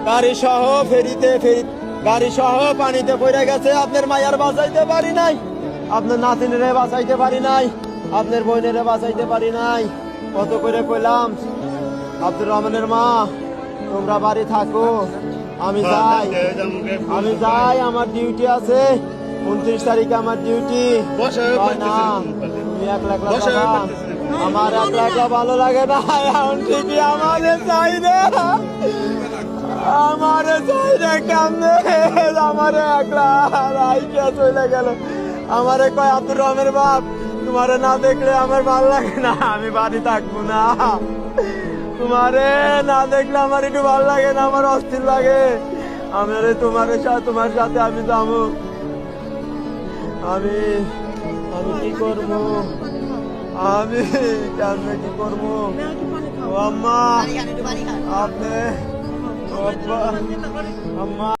গাড়ি সহ গাড়ি সহ পানিতে পড়ে গেছে। আপনার মায়ার বাঁচাইতে পারি নাই, আপনার নাতিনেরে বাঁচাইতে পারি নাই, আপনার বোনেরে বাঁচাইতে পারি নাই। কত করে কইলাম আব্দুর রহমানের মা তোমরা বাড়ি থাকো, আমি যাই আমার ডিউটি আছে, 29 তারিখে আমার ডিউটি। না তুমি একলা আমার একলা ভালো লাগে না, এখন ঠিকই আমাদের চাই না, আমারে চাই না কামনে, আমারে একলা রাইকা চলে গেল। আমারে কয় আব্দুর রহমানের বাপ তোমারে না দেখলে আমার ভালো লাগে না, আমি বাড়ি থাকবো না, তোমারে না দেখলে আমার একটু ভালো লাগে না, আমার অস্থির লাগে। আমারে তোমার সাথে আমি যাবো। আমি কি করবো, আমি কেমনে কি করবো? ও আম্মা আপনি আম্মা